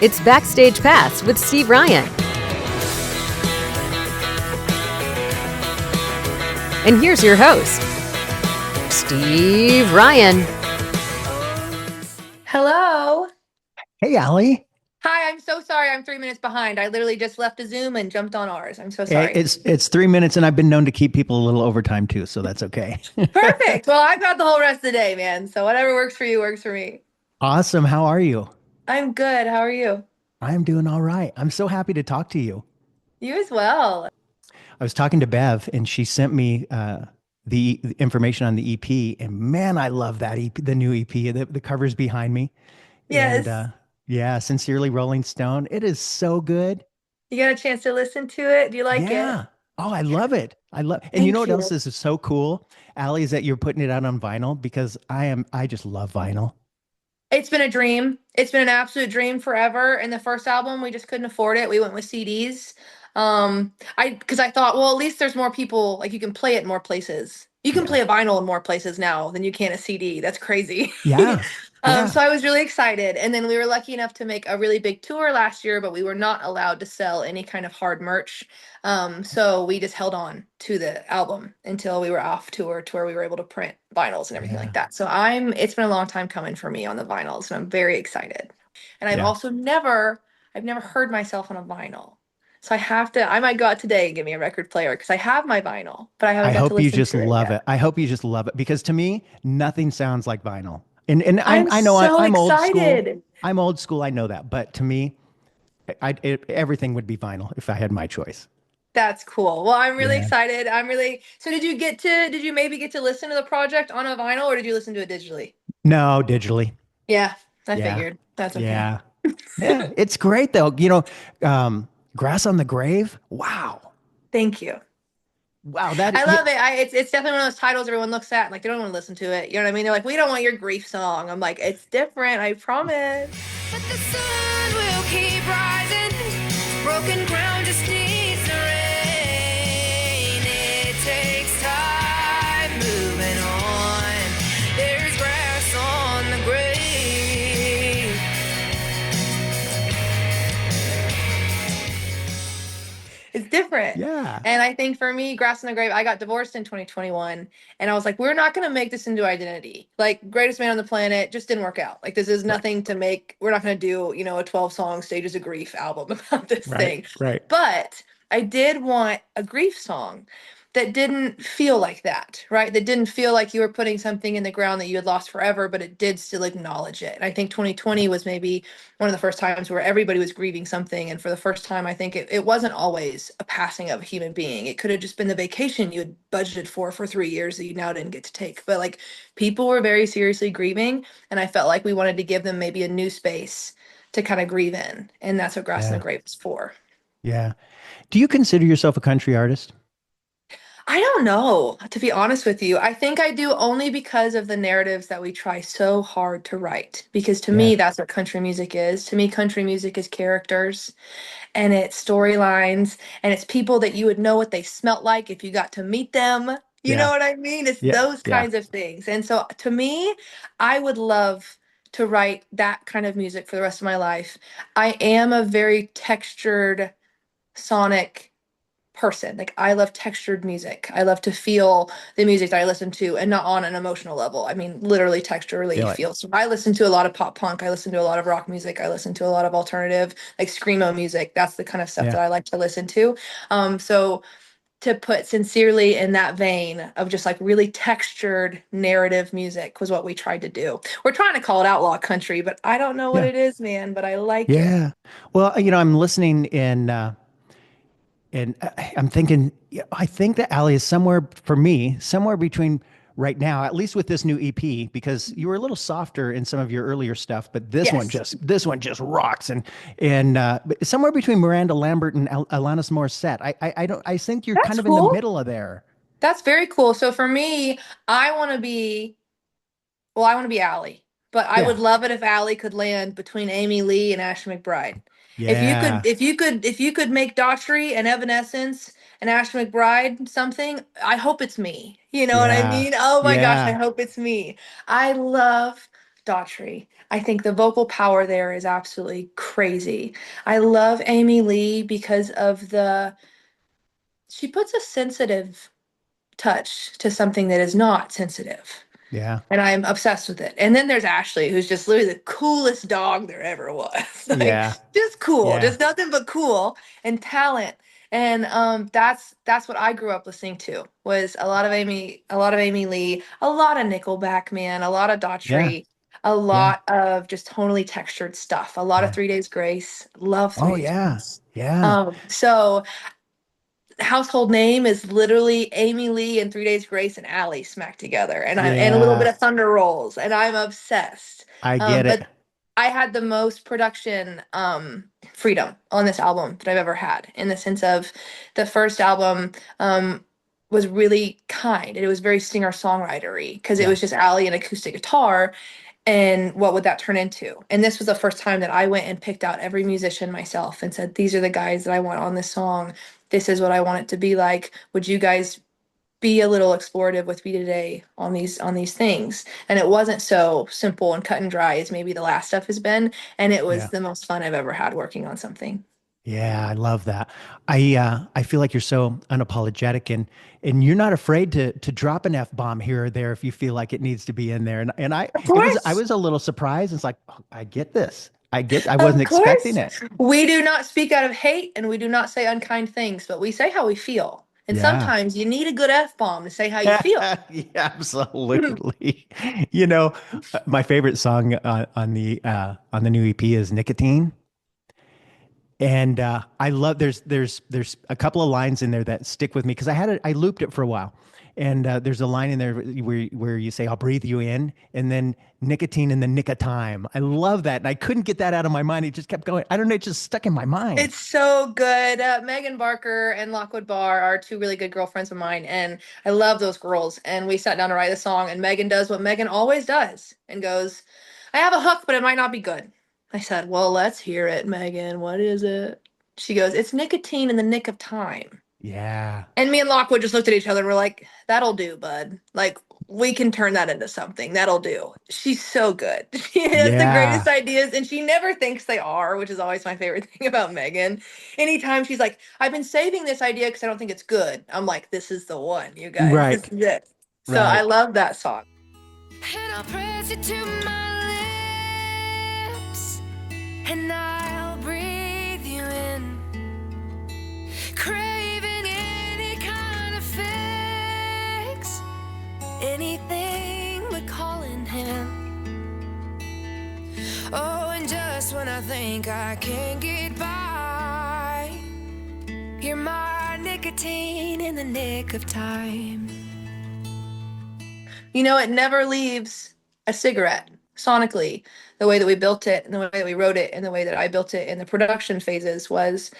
It's Backstage Pass with Steve Ryan. And here's your host, Steve Ryan. Hello. Hey, Allie. Hi, I'm so sorry. I'm 3 minutes behind. I literally just left a Zoom and jumped on ours. I'm so Eh, sorry. It's 3 minutes, and I've been known to keep people a little overtime too, so that's okay. Perfect. Well, I've got the whole rest of the day, man. So whatever works for you works for me. Awesome. How are you? I'm good. How are you? I'm doing all right. I'm so happy to talk to you. You as well. I was talking to Bev, and she sent me the information on the EP, and man, I love that EP, the new EP. The cover's behind me, and Yes. yeah, sincerely, Rolling Stone. It is so good. You got a chance to listen to it? Do you like it? Yeah. Oh, I love it. And you know Thank what else you. is so cool, Allie, is that you're putting it out on vinyl because I just love vinyl. It's been a dream. It's been an absolute dream forever. And the first album, we just couldn't afford it. We went with CDs. Because I thought, well, at least there's more people, like you can play it in more places. You can Yeah. play a vinyl in more places now than you can a CD. That's crazy. Yeah. Yeah. So I was really excited. And then we were lucky enough to make a really big tour last year, but we were not allowed to sell any kind of hard merch. So we just held on to the album until we were off tour to where we were able to print vinyls and everything like Yeah. that. So it's been a long time coming for me on the vinyls, and I'm very excited. And Yeah. I've never heard myself on a vinyl. So I might go out today and get me a record player because I have my vinyl, but I I haven't got to hope you listen just to it love yet. it. I hope you just love it because to me, nothing sounds like vinyl. And I'm I know so I'm old school. excited. I'm old school. I know that. But to me, everything would be vinyl if I had my choice. That's cool. Well, I'm really Yeah. excited. So did you maybe get to listen to the project on a vinyl or did you listen to it digitally? No, digitally. Yeah, I Yeah. figured. That's okay. Yeah. Yeah. It's great though. Grass on the Grave. Wow. Thank you. Wow. That I yeah, love it. It's definitely one of those titles everyone looks at and like they don't want to listen to it. You know what I mean? They're like, we don't want your grief song. I'm like, it's different, I promise. But the sun will keep rising. Broken ground just needs the rain. It takes time moving on. There's grass on the grave. It's different. yeah. And I think for me, Grass in the Grave, I got divorced in 2021. And I was like, we're not going to make this into identity. Like, greatest man on the planet just didn't work out. Like, this is Right. nothing to make, we're not going to do, a 12-song Stages of Grief album about this Right. thing. Right. But I did want a grief song that didn't feel like that, right? That didn't feel like you were putting something in the ground that you had lost forever, but it did still acknowledge it. And I think 2020 was maybe one of the first times where everybody was grieving something. And for the first time, I think it wasn't always a passing of a human being. It could have just been the vacation you had budgeted for 3 years that you now didn't get to take. But like people were very seriously grieving. And I felt like we wanted to give them maybe a new space to kind of grieve in. And that's what Grass in the Yeah. Grave is for. Yeah. Do you consider yourself a country artist? I don't know, to be honest with you. I think I do only because of the narratives that we try so hard to write. Because to Yeah. me, that's what country music is. To me, country music is characters and it's storylines and it's people that you would know what they smelt like if you got to meet them. You know Yeah. what I mean? It's Yeah. those Yeah. kinds of things. And so to me, I would love to write that kind of music for the rest of my life. I am a very textured sonic person. Like I love textured music. I love to feel the music that I listen to and not on an emotional level. I mean, literally texturally Feel it. feel. So I listen to a lot of pop punk. I listen to a lot of rock music. I listen to a lot of alternative, like screamo music. That's the kind of stuff Yeah. that I like to listen to. So to put sincerely in that vein of just like really textured narrative music was what we tried to do. We're trying to call it outlaw country, but I don't know what Yeah. it is, man, but I like it. Yeah. Well, I'm listening and I'm thinking, yeah, I think that Allie is somewhere for me, somewhere between right now, at least with this new EP, because you were a little softer in some of your earlier stuff, but Yes. this one just rocks, and but somewhere between Miranda Lambert and Alanis Morissette. I don't I think you're That's kind of in the cool. middle of there. That's very cool. So for me, I want to be, I want to be Allie, but I would Yeah. love it if Allie could land between Amy Lee and Ashley McBryde. Yeah. If you could make Daughtry and Evanescence and Ashley McBryde something, I hope it's me. You know what I Yeah. mean? Oh my gosh, I Yeah. hope it's me. I love Daughtry. I think the vocal power there is absolutely crazy. I love Amy Lee because of she puts a sensitive touch to something that is not sensitive. Yeah. And I'm obsessed with it. And then there's Ashley, who's just literally the coolest dog there ever was. Like, Yeah. just cool, Yeah. just nothing but cool and talent. And that's what I grew up listening to was a lot of Amy Lee, a lot of Nickelback, man, a lot of Yeah. Daughtry, a Yeah. lot of just tonally textured stuff, a lot of Yeah. 3 Days Grace. Love 3 Oh Days yeah. Grace. Yeah. So household name is literally Amy Lee and 3 Days Grace and Allie smacked together, and a little bit Yeah. of Thunder Rolls, and I'm obsessed. I get it. But I had the most production freedom on this album that I've ever had, in the sense of the first album was really kind. It was very singer-songwritery because it Yeah. was just Allie and acoustic guitar, and what would that turn into? And this was the first time that I went and picked out every musician myself and said, these are the guys that I want on this song. This is what I want it to be like. Would you guys be a little explorative with me today on these things? And it wasn't so simple and cut and dry as maybe the last stuff has been. And it was Yeah. the most fun I've ever had working on something. Yeah, I love that. I feel like you're so unapologetic and you're not afraid to drop an F-bomb here or there if you feel like it needs to be in there. And Of I course. was a little surprised. It's like, oh, I get this. I wasn't Of expecting course. it. We do not speak out of hate and we do not say unkind things, but we say how we feel. And Yeah. sometimes you need a good F bomb to say how you feel. Yeah, absolutely. You know, my favorite song on the new EP is Nicotine. And I love there's a couple of lines in there that stick with me because I looped it for a while, and there's a line in there where you say I'll breathe you in, and then nicotine in the nick of time. I love that, and I couldn't get that out of my mind. It just kept going. I don't know, it just stuck in my mind. It's so good. Megan Barker and Lockwood Barr are two really good girlfriends of mine, and I love those girls. And we sat down to write a song, and Megan does what Megan always does and goes, I have a hook, but it might not be good. I said, well, let's hear it, Megan. What is it? She goes, it's nicotine in the nick of time. Yeah, And me and Lockwood just looked at each other and we're like, that'll do, bud. Like, we can turn that into something. That'll do. She's so good. She has the greatest yeah, ideas and she never thinks they are, which is always my favorite thing about Megan. Anytime she's like, I've been saving this idea because I don't think it's good. I'm like, this is the one, you guys. This right, is it. So I right. love that song. And I'll press it to my lips, and I'll breathe you in, craving any kind of fix, anything but calling him. Oh, and just when I think I can get by, you're my nicotine in the nick of time. You know, it never leaves a cigarette sonically. The way that we built it and the way that we wrote it and the way that I built it in the production phases was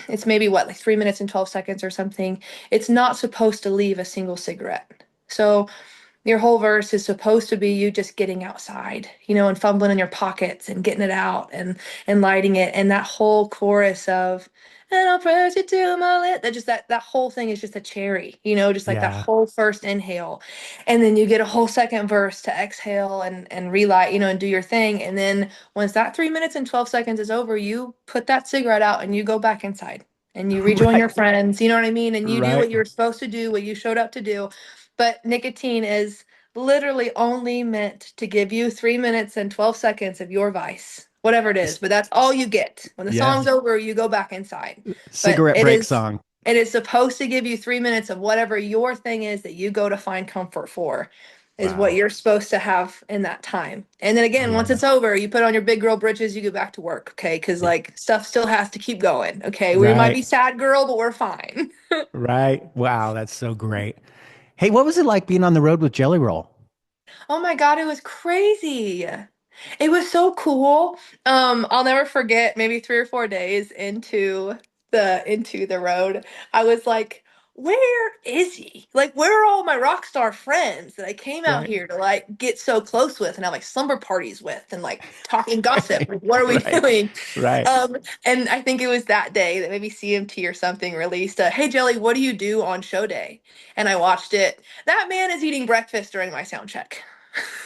it's maybe what, like 3 minutes and 12 seconds or something. It's not supposed to leave a single cigarette. So your whole verse is supposed to be you just getting outside, you know, and fumbling in your pockets and getting it out and lighting it. And that whole chorus of and I'll press it to my lip. That whole thing is just a cherry, you know, just like that Yeah, whole first inhale. And then you get a whole second verse to exhale and relight, you know, and do your thing. And then once that 3 minutes and 12 seconds is over, you put that cigarette out and you go back inside and you rejoin your right, friends, you know what I mean? And you do what right. you were supposed to do, what you showed up to do. But nicotine is literally only meant to give you 3 minutes and 12 seconds of your vice, whatever it is. But that's all you get. When the Yeah, song's over, you go back inside. But cigarette break song. it is supposed to give you 3 minutes of whatever your thing is that you go to find comfort for, is what Wow, you're supposed to have in that time. And then I again, once love it. it's over, you put on your big girl britches, you go back to work, okay? Because Yeah, like stuff still has to keep going, okay? We might be right, sad girl, but we're fine. right. Wow, that's so great. Hey, what was it like being on the road with Jelly Roll? Oh my God, it was crazy. It was so cool. I'll never forget, maybe 3 or 4 days into the road, I was like, where is he? Like, where are all my rock star friends that I came out Right, here to like get so close with and have like slumber parties with and like talking gossip? right, Like, what are we right, doing? right. And I think it was that day that maybe CMT or something released Hey Jelly, what do you do on show day? And I watched it. That man is eating breakfast during my sound check.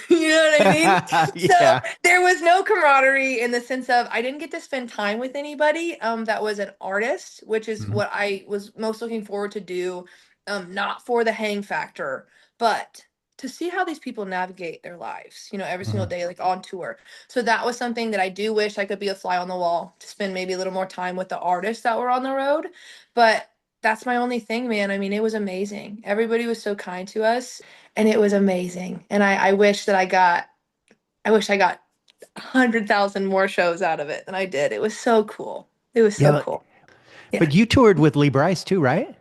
You know what I mean? Yeah. So there was no camaraderie in the sense of I didn't get to spend time with anybody that was an artist, which is Mhm. what I was most looking forward to do, not for the hang factor, but to see how these people navigate their lives, every single Mhm. day, like on tour. So that was something that I do wish I could be a fly on the wall to spend maybe a little more time with the artists that were on the road. But that's my only thing, man. I mean, it was amazing. Everybody was so kind to us, and it was amazing. And I wish that I wish I got 100,000 more shows out of it than I did. It was so cool. It was so Yeah, cool. Yeah. but you toured with Lee Bryce too, right?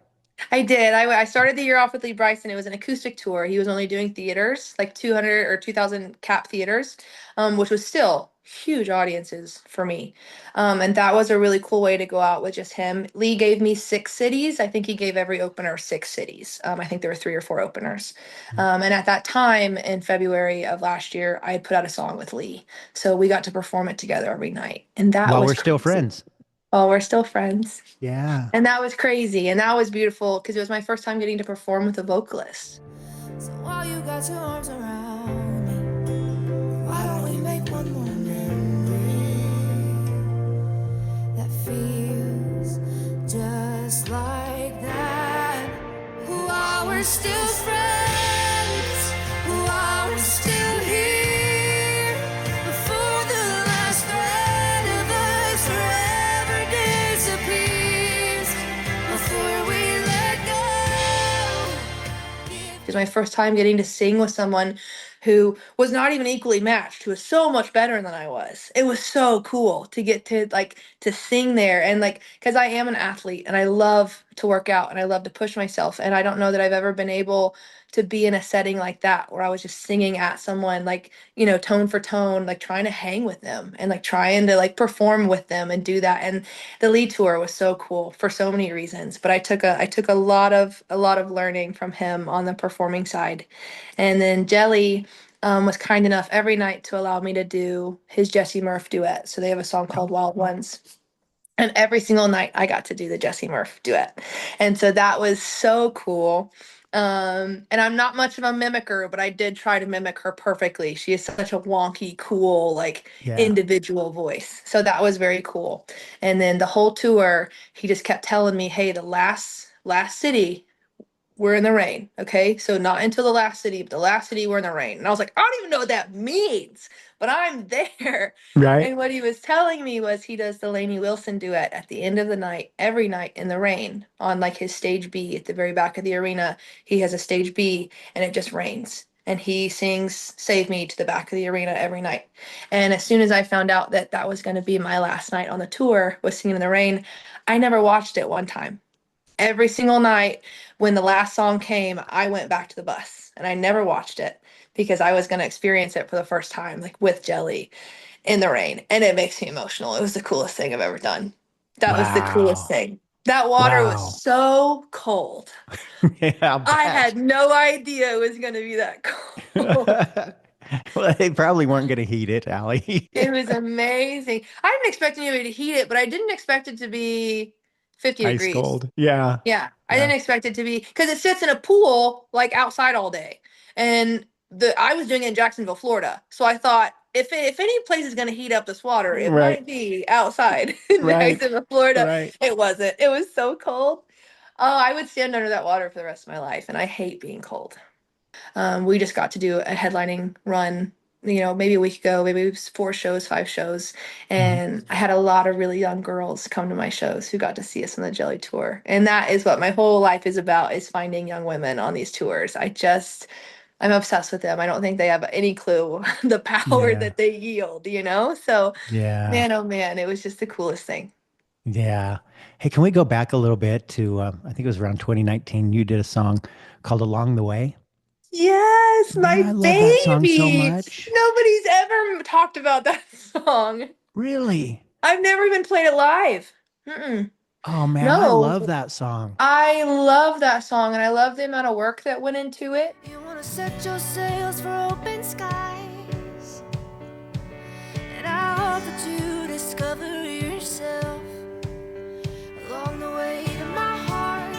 I did. I started the year off with Lee Bryson. It was an acoustic tour. He was only doing theaters, like 200 or 2,000 cap theaters, which was still huge audiences for me. And that was a really cool way to go out with just him. Lee gave me 6 cities. I think he gave every opener 6 cities. I think there were 3 or 4 openers. And at that time in February of last year, I had put out a song with Lee. So we got to perform it together every night. And that While was we're still crazy. friends. Oh, we're still friends. Yeah. And that was crazy. And that was beautiful because it was my first time getting to perform with a vocalist. So while you got your arms around me, why don't we make one more memory that feels just like that? While we're still friends, while we're still here, before the last thread of us forever disappears, before we let go. It was my first time getting to sing with someone who was not even equally matched, who was so much better than I was. It was so cool to get to sing there and because I am an athlete and I love to work out and I love to push myself. And I don't know that I've ever been able to be in a setting like that where I was just singing at someone tone for tone, trying to hang with them and trying to perform with them and do that. And the lead tour was so cool for so many reasons. But I took a lot of learning from him on the performing side. And then Jelly was kind enough every night to allow me to do his Jesse Murph duet. So they have a song called Wild Ones. And every single night I got to do the Jesse Murph duet. And so that was so cool. And I'm not much of a mimicker, but I did try to mimic her perfectly. She is such a wonky, cool, Yeah. individual voice. So that was very cool. And then the whole tour, he just kept telling me, hey, the last city, we're in the rain. Okay. So not until the last city, but the last city we're in the rain. And I was like, I don't even know what that means, but I'm there. Right. And what he was telling me was he does the Lainey Wilson duet at the end of the night, every night in the rain on his stage B at the very back of the arena. He has a stage B and it just rains. And he sings Save Me to the back of the arena every night. And as soon as I found out that that was going to be my last night on the tour, was singing in the rain, I never watched it one time. Every single night when the last song came, I went back to the bus and I never watched it because I was going to experience it for the first time, with Jelly in the rain. And it makes me emotional. It was the coolest thing I've ever done. That was the coolest Wow. thing. That water was Wow. so cold. Yeah, I'll I bet. had no idea it was going to be that cold. Well, they probably weren't going to heat it, Allie. It was amazing. I didn't expect anybody to heat it, but I didn't expect it to be 50 Ice degrees. cold. Yeah. Yeah, I Yeah. didn't expect it to be because it sits in a pool outside all day, and I was doing it in Jacksonville, Florida. So I thought if any place is going to heat up this water, it Right. might be outside in Right. Jacksonville, Florida. Right. It wasn't. It was so cold. Oh, I would stand under that water for the rest of my life, and I hate being cold. We just got to do a headlining run, maybe a week ago, maybe it was 4 shows, 5 shows. Mhm. And I had a lot of really young girls come to my shows who got to see us on the Jelly tour. And that is what my whole life is about, is finding young women on these tours. I'm obsessed with them. I don't think they have any clue the power Yeah. that they yield, So Yeah. man, oh man, it was just the coolest thing. Yeah. Hey, can we go back a little bit to, I think it was around 2019, you did a song called Along the Way. Yes, Man, my I love that song so baby. much. Nobody's ever talked about that song. Really? I've never even played it live. Mm-mm. Oh man, I No, love that song. I love that song and I love the amount of work that went into it. You wanna set your sails for open skies, and I hope that you discover yourself along the way to my heart,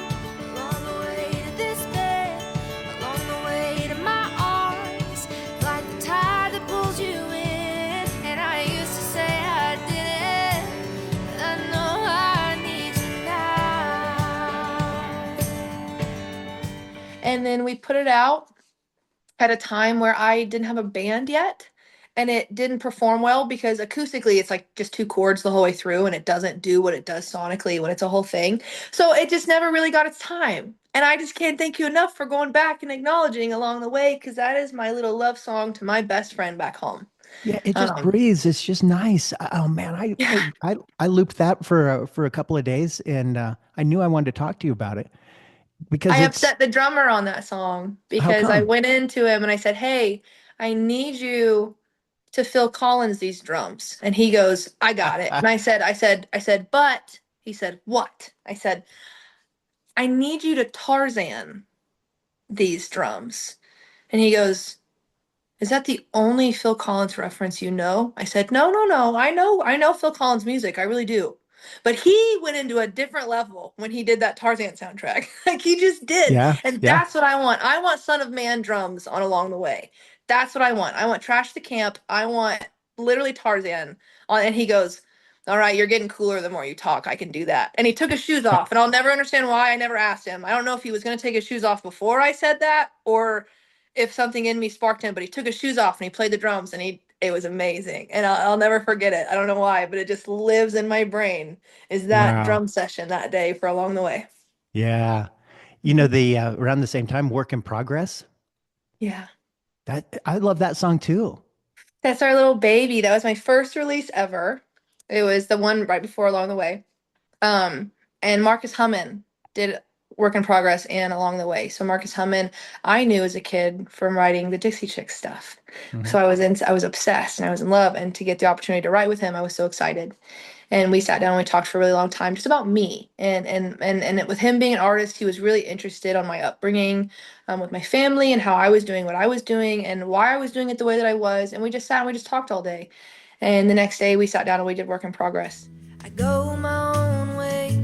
along the way to this bed, along the way to my arms, like the tide. then we put it out at a time where I didn't have a band yet. And it didn't perform well because acoustically it's like just two chords the whole way through and it doesn't do what it does sonically when it's a whole thing. So it just never really got its time. And I just can't thank you enough for going back and acknowledging along the way because that is my little love song to my best friend back home. Yeah, it just Um, breathes. It's just nice. Oh man, yeah, I looped that for a couple of days, and I knew I wanted to talk to you about it because I it's upset the drummer on that song how because I come? went into him and I said, "Hey, I need you to Phil Collins these drums." And he goes, "I got it." And I said, "But," he said, "What?" I said, "I need you to Tarzan these drums." And he goes, "Is that the only Phil Collins reference you know?" I said, "No, no, no. I know Phil Collins music. I really do." But he went into a different level when he did that Tarzan soundtrack. Like he just did. Yeah, And yeah. that's what I want. I want Son of Man drums on Along the Way. That's what I want. I want Trash the Camp. I want literally Tarzan on. And he goes, "All right, you're getting cooler the more you talk. I can do that." And he took his shoes off. And I'll never understand why. I never asked him. I don't know if he was going to take his shoes off before I said that or if something in me sparked him, but he took his shoes off and he played the drums and it was amazing. And I'll never forget it. I don't know why, but it just lives in my brain is that Wow. drum session that day for Along the Way. Yeah. You know, Mhm. the around the same time, Work in Progress. Yeah. That I love that song too. That's our little baby. That was my first release ever. It was the one right before Along the Way. Um, and Marcus Hummin did Work in Progress and Along the Way. So Marcus Hummin, I knew as a kid from writing the Dixie Chicks stuff. Mhm. So I was obsessed and I was in love. And to get the opportunity to write with him, I was so excited. And we sat down and we talked for a really long time just about me with him being an artist, he was really interested on my upbringing with my family and how I was doing what I was doing and why I was doing it the way that I was. And we just sat and we just talked all day. And the next day we sat down and we did Work in Progress. I go my own way,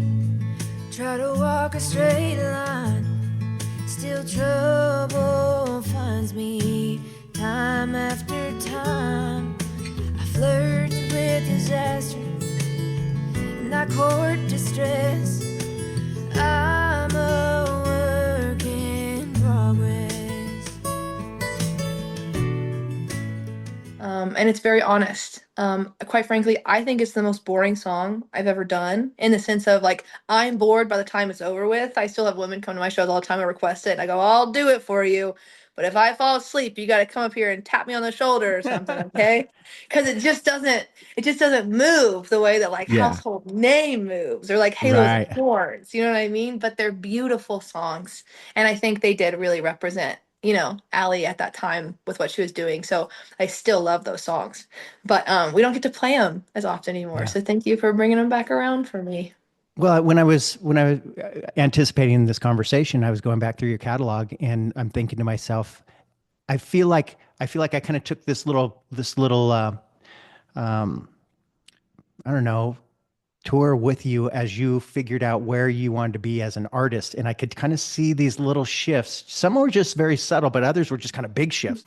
try to walk a straight line. Still trouble finds me time after time. I flirt with disaster and I court distress. I'm a work in progress. And it's very honest. Quite frankly, I think it's the most boring song I've ever done in the sense of like, I'm bored by the time it's over with. I still have women come to my shows all the time and request it. And I go, "I'll do it for you. But if I fall asleep, you got to come up here and tap me on the shoulder or something, okay?" Because it just doesn't move the way that like Yeah. Household Name moves or like Halos and Right. Horns. You know what I mean? But they're beautiful songs. And I think they did really represent, Allie at that time with what she was doing. So I still love those songs, but we don't get to play them as often anymore. Yeah. So thank you for bringing them back around for me. Well, when I was anticipating this conversation, I was going back through your catalog, and I'm thinking to myself, I feel like I kind of took this little I don't know, tour with you as you figured out where you wanted to be as an artist, and I could kind of see these little shifts. Some were just very subtle, but others were just kind of big shifts.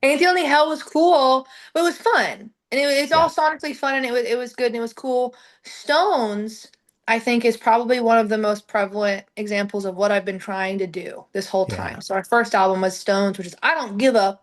Ain't the Only Hell was cool, but it was fun. And it's Yeah. all sonically fun and it was good and it was cool. Stones, I think, is probably one of the most prevalent examples of what I've been trying to do this whole Yeah. time. So our first album was Stones, which is I Don't Give Up.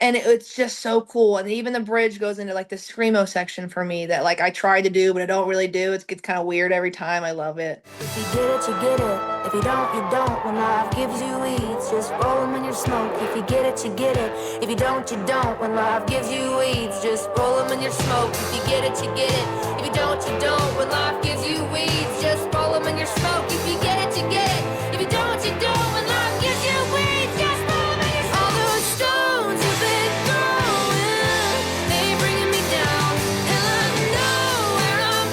And it's just so cool. And even the bridge goes into like the screamo section for me that like I try to do, but I don't really do. It gets kind of weird every time. I love it. If you get it, you get it. If you don't, you don't. When life gives you weeds, just roll them in your smoke. If you get it, you get it. If you don't, you don't. When life gives you weeds, just roll them in your smoke. If you get it, you get it. If you don't, you don't. When life gives you weeds, just roll them in your smoke. If you get it, you get it. If you don't, you don't. When life gives you weeds, just roll them in your smoke. All those stones you've been throwing, they bringing me down, and I know where I'm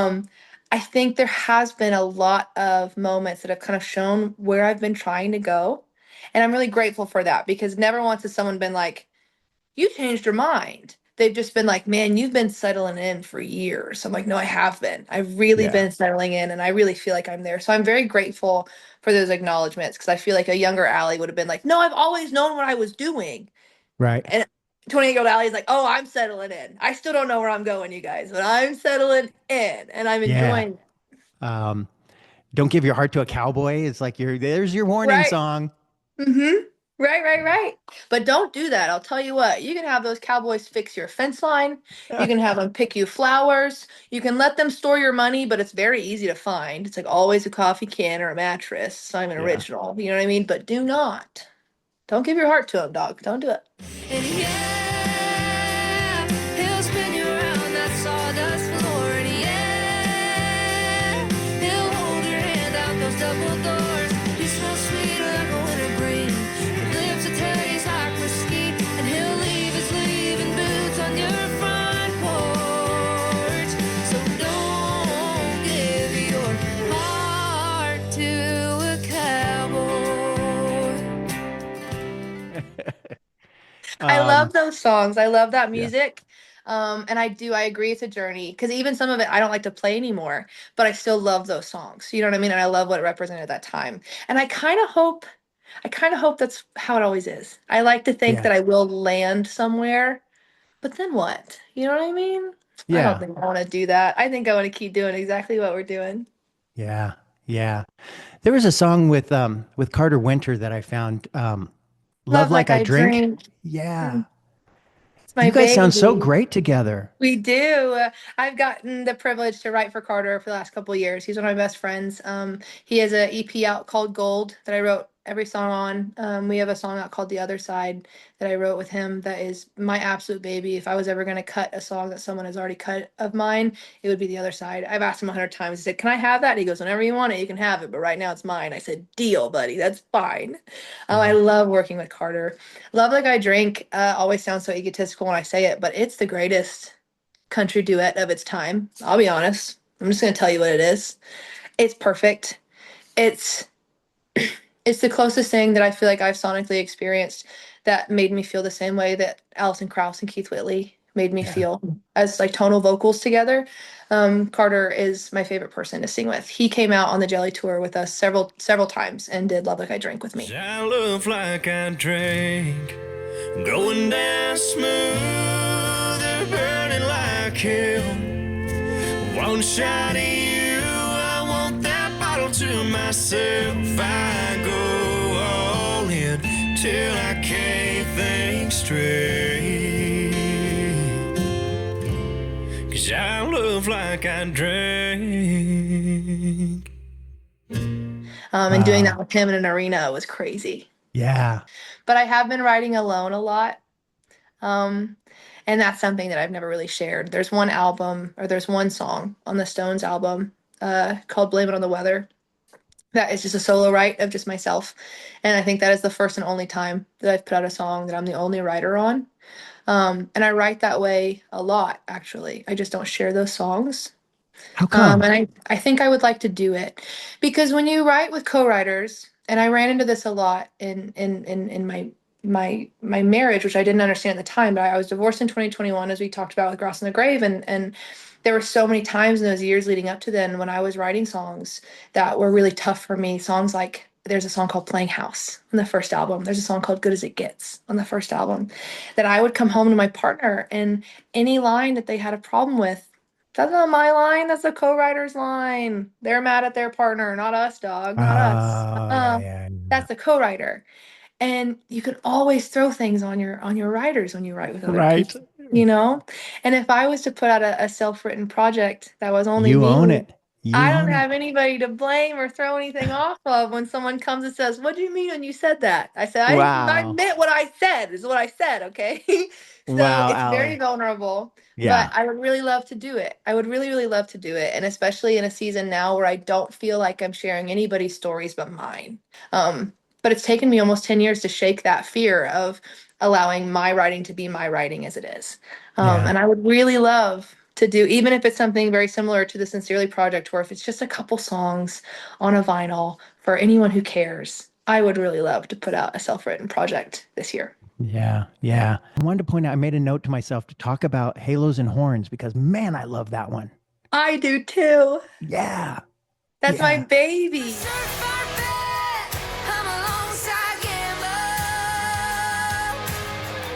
going. I think there has been a lot of moments that have kind of shown where I've been trying to go. And I'm really grateful for that because never once has someone been like, you changed your mind. They've just been like, man, you've been settling in for years. I'm like, no, I have been. I've really Yeah. been settling in, and I really feel like I'm there. So I'm very grateful for those acknowledgments, because I feel like a younger Allie would have been like, no, I've always known what I was doing. Right. And 28-year-old Allie is like, oh, I'm settling in. I still don't know where I'm going, you guys, but I'm settling in and I'm Yeah. enjoying it. Um, don't give your heart to a cowboy. It's like there's your warning Right. song. Mm-hmm. Right, right, right. But don't do that. I'll tell you what, you can have those cowboys fix your fence line. You can have them pick you flowers. You can let them store your money, but it's very easy to find. It's like always a coffee can or a mattress, Simon Yeah. Original. You know what I mean? But do not. Don't give your heart to them, dog. Don't do it. And yeah, he'll spin you around that sawdust floor. And yeah, he'll hold your hand out those double doors. You smell sweet like a winter breeze. Your lips will taste like whiskey. And he'll leave his leaving boots on your front porch. So don't give your heart to a cowboy. I Um, love those songs. I love that yeah. music. And I agree it's a journey, because even some of it I don't like to play anymore, but I still love those songs. You know what I mean? And I love what it represented at that time. And I kind of hope that's how it always is. I like to think Yeah. that I will land somewhere, but then what? You know what I mean? I don't Yeah. think I want to do that. I think I want to keep doing exactly what we're doing. Yeah. Yeah. There was a song with Carter Winter that I found, Love Love Like like I I Drink. drink. Yeah. Mm, it's my You guys sound so baby. great together. We do. I've gotten the privilege to write for Carter for the last couple of years. He's one of my best friends. He has an EP out called Gold that I wrote every song on. We have a song out called The Other Side that I wrote with him that is my absolute baby. If I was ever going to cut a song that someone has already cut of mine, it would be The Other Side. I've asked him 100 times. He said, "Can I have that?" And he goes, "Whenever you want it, you can have it, but right now it's mine." I said, "Deal, buddy. That's fine." I Yeah. love working with Carter. Love Like I Drink always sounds so egotistical when I say it, but it's the greatest country duet of its time. I'll be honest. I'm just going to tell you what it is. It's perfect. It's it's the closest thing that I feel like I've sonically experienced that made me feel the same way that Alison Krauss and Keith Whitley made me Yeah. feel as like tonal vocals together. Carter is my favorite person to sing with. He came out on the Jelly tour with us several times and did Love Like I Drink with me. I love like I drink, going down smooth, burning like hell. One shot of you, I want that bottle to myself. I go all in till I can't think straight. 'Cause I love like I drink. And doing that Wow. with him in an arena was crazy. Yeah. But I have been writing alone a lot. Um, and that's something that I've never really shared. There's one album, or there's one song on the Stones album called Blame It on the Weather. That is just a solo write of just myself. And I think that is the first and only time that I've put out a song that I'm the only writer on. And I write that way a lot, actually. I just don't share those songs. How come? And I think I would like to do it because when you write with co-writers, and I ran into this a lot in my marriage, which I didn't understand at the time, but I was divorced in 2021, as we talked about with Grass in the Grave, and there were so many times in those years leading up to then when I was writing songs that were really tough for me. Songs like there's a song called Playing House on the first album. There's a song called Good as It Gets on the first album that I would come home to my partner and any line that they had a problem with, that's not my line. That's the co-writer's line. They're mad at their partner, not us, dog, not us. Yeah, yeah, yeah. That's the co-writer. And you can always throw things on your writers when you write with other Right. people, you know? And if I was to put out a self-written project that was only You own me, it. You I don't own it. have anybody to blame or throw anything off of when someone comes and says, "What do you mean when you said that?" I said, I Wow. meant what I said, is what I said, okay? So Wow, it's very Allie. vulnerable, but Yeah. I would really love to do it. I would really, really love to do it. And especially in a season now where I don't feel like I'm sharing anybody's stories but mine. But it's taken me almost 10 years to shake that fear of allowing my writing to be my writing as it is. Yeah. And I would really love to do, even if it's something very similar to the Sincerely Project, where if it's just a couple songs on a vinyl for anyone who cares, I would really love to put out a self-written project this year. Yeah, yeah. I wanted to point out, I made a note to myself to talk about Halos and Horns because man, I love that one. I do too. Yeah, That's my yeah. baby. Certified vet, I'm alongside Gamble.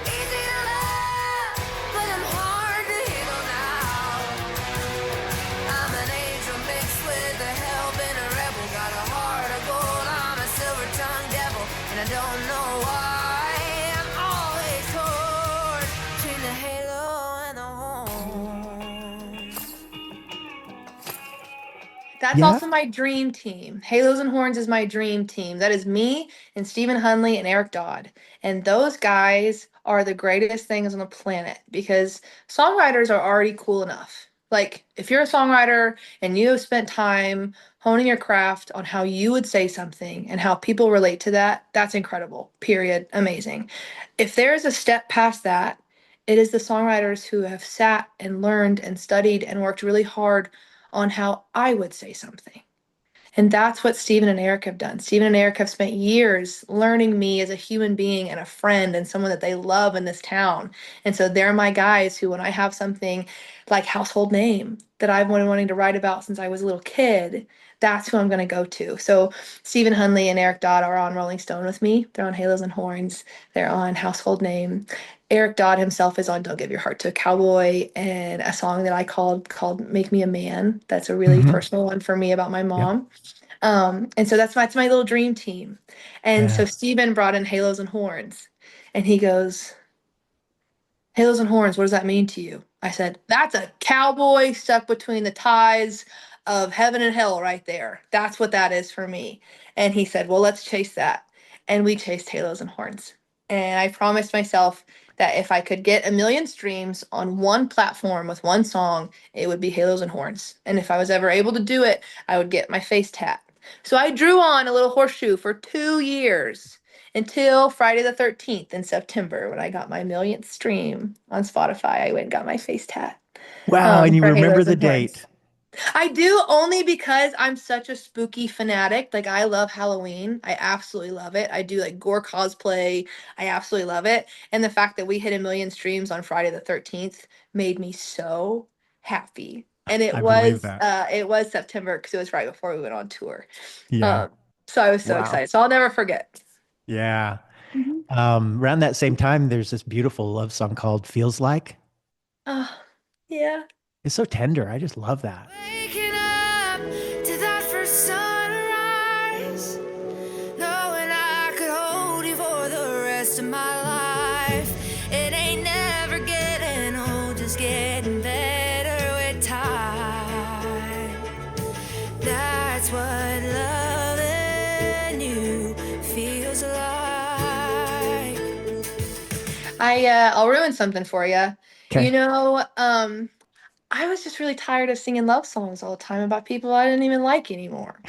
Easy to love, but I'm hard to handle now. I'm an angel mixed with a hell-bent rebel. Got a heart of gold, I'm a silver-tongued devil. And I don't know why I'm always torn between the halo and the horn. That's Yeah. also my dream team. Halos and Horns is my dream team. That is me and Stephen Hunley and Eric Dodd. And those guys are the greatest things on the planet because songwriters are already cool enough. Like, if you're a songwriter and you have spent time honing your craft on how you would say something and how people relate to that, that's incredible. Period. Amazing. If there's a step past that, it is the songwriters who have sat and learned and studied and worked really hard on how I would say something. And that's what Stephen and Eric have done. Stephen and Eric have spent years learning me as a human being and a friend and someone that they love in this town. And so they're my guys who, when I have something like household name that I've been wanting to write about since I was a little kid, that's who I'm going to go to. So Stephen Hunley and Eric Dodd are on Rolling Stone with me. They're on Halos and Horns. They're on Household Name. Eric Dodd himself is on Don't Give Your Heart to a Cowboy and a song that I called Make Me a Man. That's a really Hmm. personal one for me about my Yep. mom. And so that's my little dream team. And so Yeah. Steven brought in Halos and Horns, and he goes, Halos and Horns, what does that mean to you? I said, that's a cowboy stuck between the ties of heaven and hell right there. That's what that is for me. And he said, well, let's chase that. And we chased Halos and Horns. And I promised myself that if I could get 1 million streams on one platform with one song, it would be Halos and Horns. And if I was ever able to do it, I would get my face tat. So I drew on a little horseshoe for 2 years until Friday the 13th in September when I got my 1 millionth stream on Spotify. I went and got my face tat Wow. And you for remember Halos the and date. Horns. I do only because I'm such a spooky fanatic. Like, I love Halloween. I absolutely love it. I do like gore cosplay. I absolutely love it. And the fact that we hit 1 million streams on Friday the 13th made me so happy. And I believe that. it was September because it was right before we went on tour. Yeah. Um, so I was so Wow. excited. So I'll never forget. Yeah. Mhm. Around that same time, there's this beautiful love song called Feels Like. Oh, yeah. It's so tender. I just love that. Waking up to that first sunrise, knowing I could hold you for the rest of my life. It ain't never getting old, just getting better with time. That's what loving you feels like. I'll ruin something for you. Okay. I was just really tired of singing love songs all the time about people I didn't even like anymore.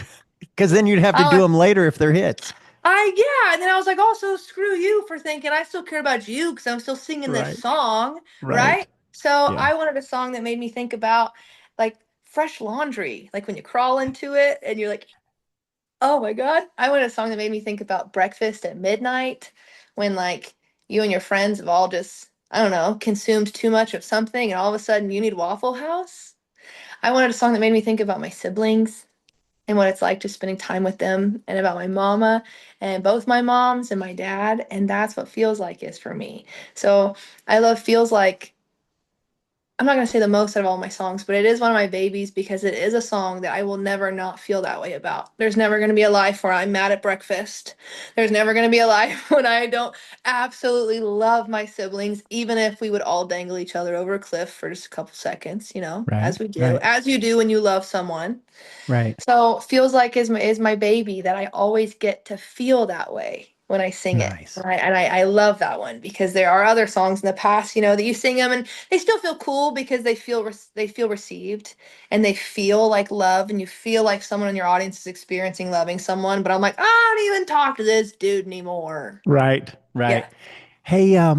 Because then you'd have to do I, them later if they're hits. yeah, and then I was like, also screw you for thinking I still care about you because I'm still singing this Right. song, Right. right? So Yeah. I wanted a song that made me think about like fresh laundry, like when you crawl into it and you're like, oh my God. I wanted a song that made me think about breakfast at midnight when like you and your friends have all just, I don't know, consumed too much of something and all of a sudden you need Waffle House. I wanted a song that made me think about my siblings and what it's like just spending time with them and about my mama and both my moms and my dad. And that's what Feels Like is for me. So I love Feels Like. I'm not going to say the most out of all my songs, but it is one of my babies because it is a song that I will never not feel that way about. There's never going to be a life where I'm mad at breakfast. There's never going to be a life when I don't absolutely love my siblings, even if we would all dangle each other over a cliff for just a couple seconds, Right. as we do, Right. as you do when you love someone. Right. So Feels Like is my baby that I always get to feel that way when I sing it. Nice. And I love that one because there are other songs in the past, that you sing them and they still feel cool because they feel received and they feel like love and you feel like someone in your audience is experiencing loving someone. But I'm like, I don't even talk to this dude anymore. Right. Yeah. Right. Hey,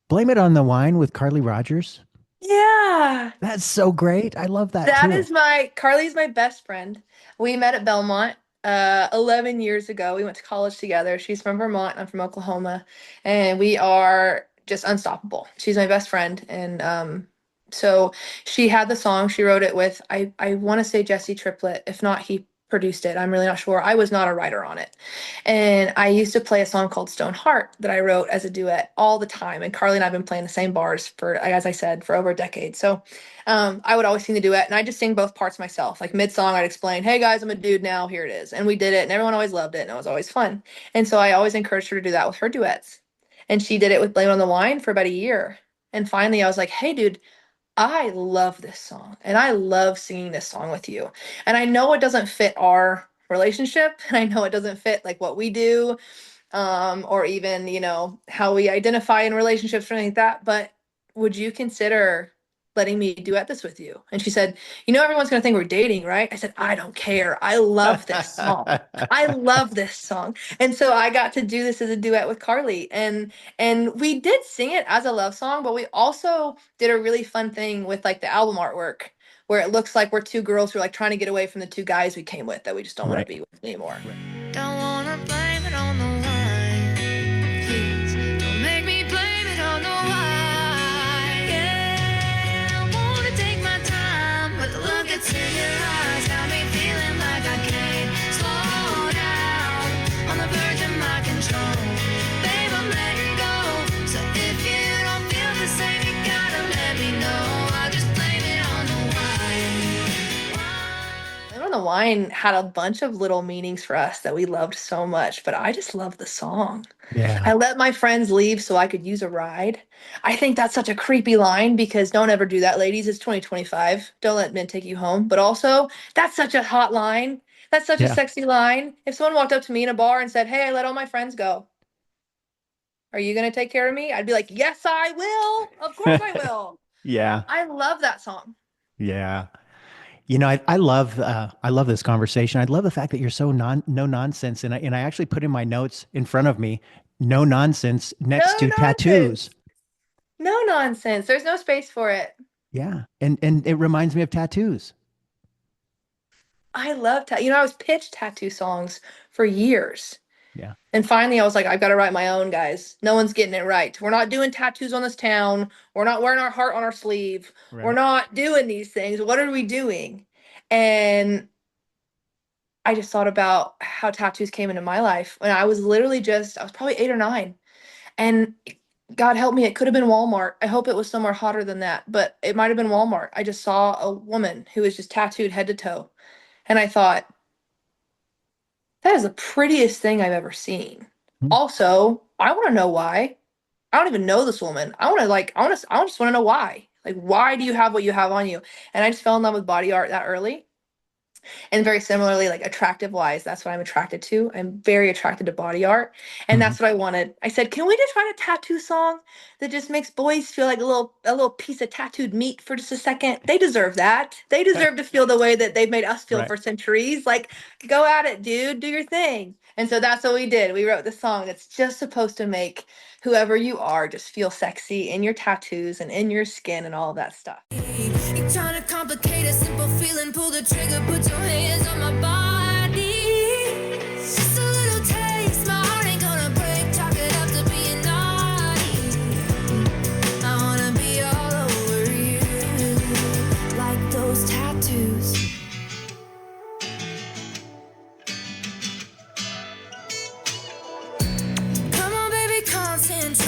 Blame It on the Wine with Carly Rogers. Yeah. That's so great. I love that That too. is Carly's my best friend. We met at Belmont. 11 years ago. We went to college together. She's from Vermont. I'm from Oklahoma, and we are just unstoppable. She's my best friend, and so she had the song. She wrote it with I want to say Jesse Triplett. If not, he produced it. I'm really not sure. I was not a writer on it, and I used to play a song called Stone Heart that I wrote as a duet all the time. And Carly and I've been playing the same bars for, as I said, for over a decade. So I would always sing the duet, and I just sing both parts myself. Like mid song, I'd explain, "Hey guys, I'm a dude now. Here it is." And we did it, and everyone always loved it, and it was always fun. And so I always encouraged her to do that with her duets. And she did it with Blame It on the Wine for about a year. And finally, I was like, "Hey, dude, I love this song, and I love singing this song with you. And I know it doesn't fit our relationship, and I know it doesn't fit like what we do, or even, how we identify in relationships or anything like that. But would you consider letting me duet this with you?" And she said, "Everyone's going to think we're dating, right?" I said, "I don't care. I love this song. I love this song." And so I got to do this as a duet with Carly. And we did sing it as a love song, but we also did a really fun thing with like the album artwork where it looks like we're two girls who are like trying to get away from the two guys we came with that we just don't want to be with anymore. Don't wanna blame it on the wine. Please don't make me blame it on the wine. Yeah, I wanna take my time, but the look that's in your eyes got me feeling like I can't slow down. On the verge of my control, babe, I'm letting go. So if you don't feel the same, you gotta let me know. I'll just blame it on the wine. Blame It on the Wine had a bunch of little meanings for us that we loved so much, but I just love the song. Yeah. I let my friends leave so I could use a ride. I think that's such a creepy line because don't ever do that, ladies. It's 2025. Don't let men take you home. But also, that's such a hot line. That's such a Yeah. sexy line. If someone walked up to me in a bar and said, "Hey, I let all my friends go. Are you going to take care of me?" I'd be like, "Yes, I will. Of course I will." Yeah. I love that song. Yeah. I love this conversation. I love the fact that you're so no nonsense. And I actually put in my notes in front of me, no nonsense next No to tattoos. nonsense. No nonsense. There's no space for it. Yeah. And it reminds me of tattoos. I love I was pitched tattoo songs for years. Yeah. And finally, I was like, "I've got to write my own, guys. No one's getting it right. We're not doing tattoos on this town. We're not wearing our heart on our sleeve. We're Right. not doing these things. What are we doing?" And I just thought about how tattoos came into my life when I was I was probably 8 or 9. And God help me, it could have been Walmart. I hope it was somewhere hotter than that, but it might have been Walmart. I just saw a woman who was just tattooed head to toe. And I thought, that is the prettiest thing I've ever seen. Hmm. Also, I want to know why. I don't even know this woman. I just want to know why. Like, why do you have what you have on you? And I just fell in love with body art that early. And very similarly, like attractive wise, that's what I'm attracted to. I'm very attracted to body art. And Mhm. that's what I wanted. I said, "Can we just write a tattoo song that just makes boys feel like a little piece of tattooed meat for just a second? They deserve that. They deserve to feel the way that they've made us feel Right. for centuries. Like, go at it, dude. Do your thing." And so that's what we did. We wrote the song that's just supposed to make whoever you are just feel sexy in your tattoos and in your skin and all of that stuff. You're trying to complicate a simple feeling. Pull the trigger, put your hands on my body. Just a little taste, my heart ain't gonna break. Chalk it up to being naughty. I wanna be all over you, like those tattoos. Come on, baby, concentrate.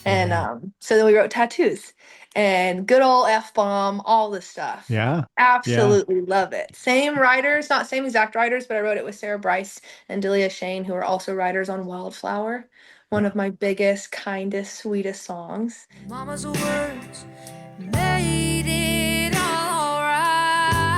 And Yeah. so then we wrote tattoos and good old F-bomb, all this stuff. Yeah. Absolutely love it. Same writers, not same exact writers, but I wrote it with Sarah Bryce and Delia Shane, who are also writers on Wildflower, one Yeah. of my biggest, kindest, sweetest songs. Mama's words made it all right.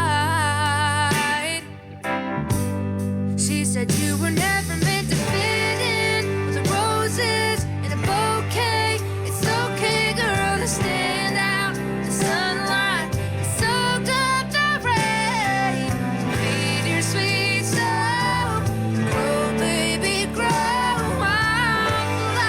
She said you were never meant to fit in with the roses and a bouquet. It's okay, girl, to stand out. The sunlight soaked up the rain. Feed your sweet soul. Grow, baby, grow, wildflower.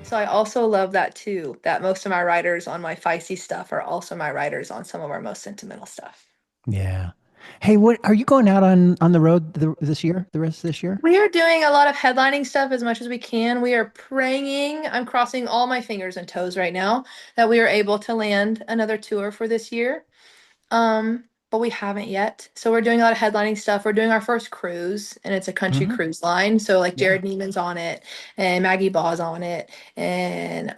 So I also love that too, that most of my writers on my feisty stuff are also my writers on some of our most sentimental stuff. Yeah. Hey, what are you going out on the road this year? The rest of this year? We are doing a lot of headlining stuff as much as we can. We are praying. I'm crossing all my fingers and toes right now that we are able to land another tour for this year. But we haven't yet. So we're doing a lot of headlining stuff. We're doing our first cruise, and it's a country Hmm. cruise line. So like Yeah. Jared Neiman's on it, and Maggie Baugh's on it, and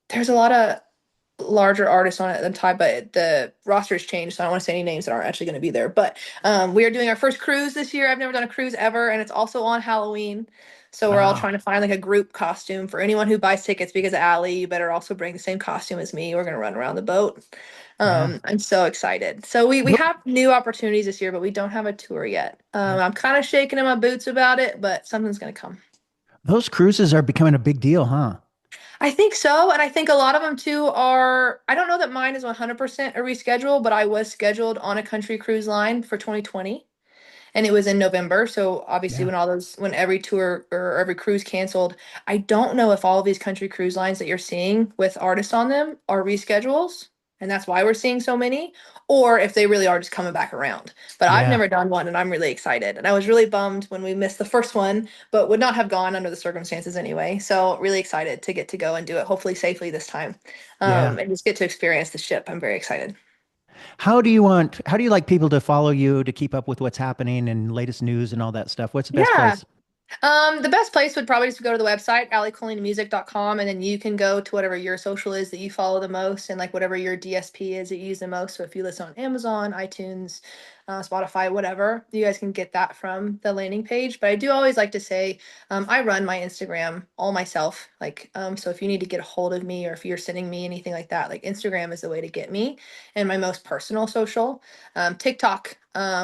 there's a lot of larger artists on it at the time, but the roster's changed, so I don't want to say any names that aren't actually going to be there. But we are doing our first cruise this year. I've never done a cruise ever, and it's also on Halloween. So we're all Wow. trying to find like a group costume for anyone who buys tickets because of Allie, you better also bring the same costume as me. We're gonna run around the boat. Yeah. I'm so excited. So we Tho- have new opportunities this year, but we don't have a tour yet. yeah. I'm kind of shaking in my boots about it, but something's gonna come. Those cruises are becoming a big deal, huh? I think so, and I think a lot of them too are. I don't know that mine is 100% a reschedule, but I was scheduled on a country cruise line for 2020, and it was in November. So obviously, Yeah. when every tour or every cruise canceled, I don't know if all of these country cruise lines that you're seeing with artists on them are reschedules, and that's why we're seeing so many, or if they really are just coming back around. But I've Yeah. never done one, and I'm really excited. And I was really bummed when we missed the first one, but would not have gone under the circumstances anyway. So really excited to get to go and do it, hopefully safely this time, Yeah. and just get to experience the ship. I'm very excited. How do you like people to follow you to keep up with what's happening and latest news and all that stuff? What's the best Yeah. place? The best place would probably just go to the website, alliecolleenmusic.com, and then you can go to whatever your social is that you follow the most and like whatever your DSP is that you use the most. So if you listen on Amazon, iTunes, Spotify, whatever, you guys can get that from the landing page. But I do always like to say, I run my Instagram all myself. So if you need to get a hold of me or if you're sending me anything like that, like Instagram is the way to get me and my most personal social. TikTok,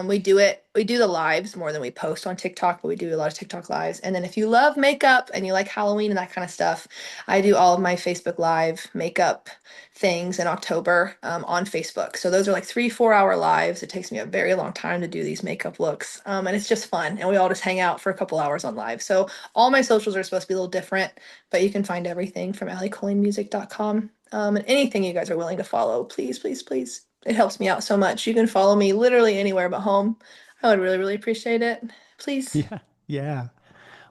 we do the lives more than we post on TikTok, but we do a lot of TikTok lives. And then if you love makeup and you like Halloween and that kind of stuff, I do all of my Facebook Live makeup things in October on Facebook. So those are like 3-4 hour lives. It takes me a very long time to do these makeup looks. And it's just fun. And we all just hang out for a couple hours on live. So all my socials are supposed to be a little different, but you can find everything from alliecolleenmusic.com. And anything you guys are willing to follow, please, please, please. It helps me out so much. You can follow me literally anywhere but home. I would really, really appreciate it. Please. Yeah. Yeah.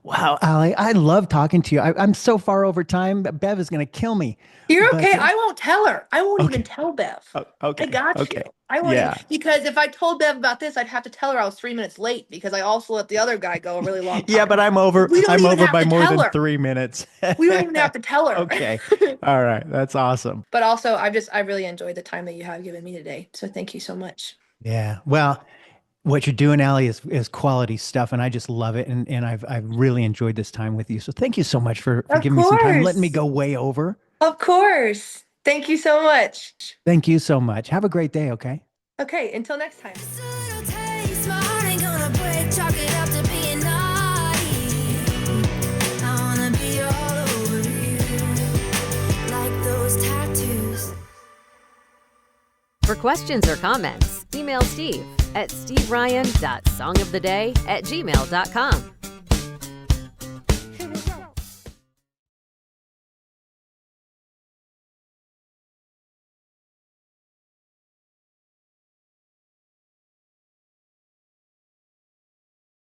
Wow, Allie, I love talking to you. I'm so far over time. Bev is going to kill me. You're But okay. I won't tell her. I won't even okay. tell Bev. Oh, I okay. got you. Okay. I won't even, Yeah. because if I told Bev about this, I'd have to tell her I was 3 minutes late because I also let the other guy go a really long Yeah, but time. We don't I'm even over have by to more tell than her. 3 minutes. We don't even have to tell her. Okay. All right. That's awesome. But also, I really enjoyed the time that you have given me today. So thank you so much. Yeah. Well, what you're doing, Allie, is quality stuff, and I just love it. And I've really enjoyed this time with you. So thank you so much for Of giving me some time, letting me course. go way over. Of course. Thank you so much. Thank you so much. Have a great day, okay? Okay, until next time. Just a little taste, my heart ain't gonna break. Chalk it up to being naughty. I wanna be all over you, like those tattoos. For questions or comments, email Steve at steveryan.songoftheday@gmail.com.